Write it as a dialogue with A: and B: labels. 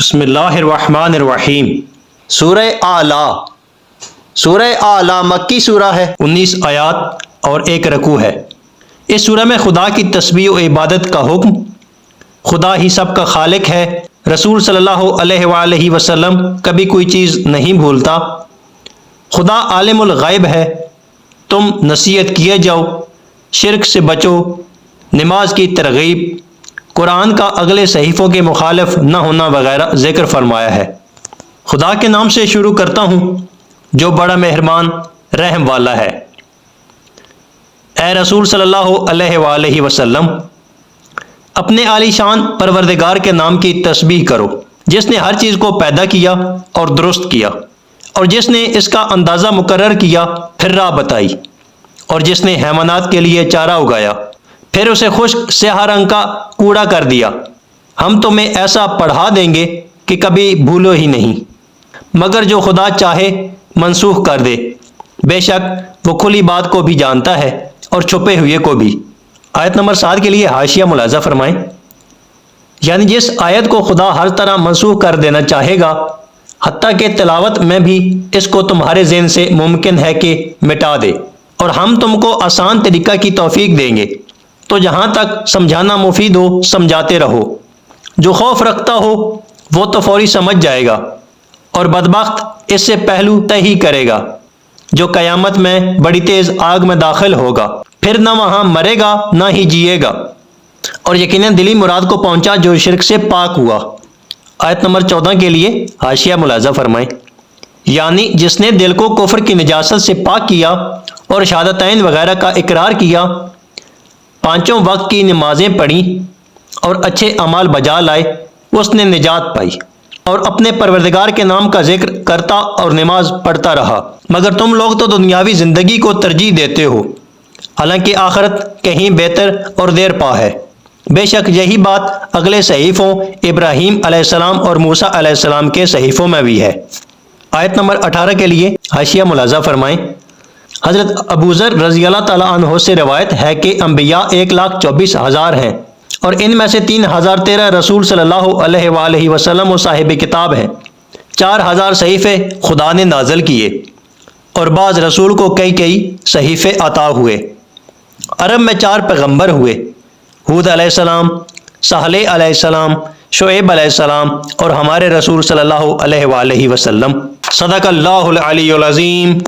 A: بسم اللہ الرحمن الرحیم۔ سورہ اعلیٰ مکی سورہ ہے، 19 آیات اور 1 رکوع ہے۔ اس سورہ میں خدا کی تسبیح و عبادت کا حکم، خدا ہی سب کا خالق ہے، رسول صلی اللہ علیہ وآلہ وسلم کبھی کوئی چیز نہیں بھولتا، خدا عالم الغیب ہے، تم نصیحت کیے جاؤ، شرک سے بچو، نماز کی ترغیب، قرآن کا اگلے صحیفوں کے مخالف نہ ہونا وغیرہ ذکر فرمایا ہے۔ خدا کے نام سے شروع کرتا ہوں جو بڑا مہربان رحم والا ہے۔ اے رسول صلی اللہ علیہ وآلہ وسلم، اپنے عالی شان پروردگار کے نام کی تسبیح کرو، جس نے ہر چیز کو پیدا کیا اور درست کیا، اور جس نے اس کا اندازہ مقرر کیا، پھر راہ بتائی، اور جس نے حیوانات کے لیے چارہ اگایا، پھر اسے خشک سیاہ رنگ کا کوڑا کر دیا۔ ہم تمہیں ایسا پڑھا دیں گے کہ کبھی بھولو ہی نہیں، مگر جو خدا چاہے منسوخ کر دے، بے شک وہ کھلی بات کو بھی جانتا ہے اور چھپے ہوئے کو بھی۔ آیت نمبر 7 کے لیے حاشیہ ملاحظہ فرمائیں۔ یعنی جس آیت کو خدا ہر طرح منسوخ کر دینا چاہے گا، حتیٰ کہ تلاوت میں بھی اس کو تمہارے ذہن سے ممکن ہے کہ مٹا دے، اور ہم تم کو آسان طریقہ کی توفیق دیں گے، تو جہاں تک سمجھانا مفید ہو سمجھاتے رہو۔ جو خوف رکھتا ہو وہ تو فوری سمجھ جائے گا، اور بدبخت اس سے پہلو طے ہی کرے گا، جو قیامت میں بڑی تیز آگ میں داخل ہوگا، پھر نہ وہاں مرے گا نہ ہی جیے گا، اور یقیناً دلی مراد کو پہنچا جو شرک سے پاک ہوا۔ آیت نمبر 14 کے لیے حاشیہ ملاحظہ فرمائیں۔ یعنی جس نے دل کو کفر کی نجاست سے پاک کیا اور شہادتین وغیرہ کا اقرار کیا، 5 وقت کی نمازیں پڑھی اور اچھے اعمال بجا لائے، اس نے نجات پائی، اور اپنے پروردگار کے نام کا ذکر کرتا اور نماز پڑھتا رہا۔ مگر تم لوگ تو دنیاوی زندگی کو ترجیح دیتے ہو، حالانکہ آخرت کہیں بہتر اور دیر پا ہے۔ بے شک یہی بات اگلے صحیفوں ابراہیم علیہ السلام اور موسیٰ علیہ السلام کے صحیفوں میں بھی ہے۔ آیت نمبر 18 کے لیے حاشیہ ملاحظہ فرمائیں۔ حضرت ابو ذر رضی اللہ تعالیٰ عنہ سے روایت ہے کہ انبیاء 1,24,000 ہیں، اور ان میں سے 3,013 رسول صلی اللہ علیہ وآلہ وسلم و صاحب کتاب ہیں۔ 4,000 صحیفے خدا نے نازل کیے، اور بعض رسول کو کئی صحیفے عطا ہوئے۔ عرب میں 4 پیغمبر ہوئے، ہود علیہ السلام، صالح علیہ السلام، شعیب علیہ السلام، اور ہمارے رسول صلی اللہ علیہ وآلہ وسلم۔ صدق اللہ العلی العظیم۔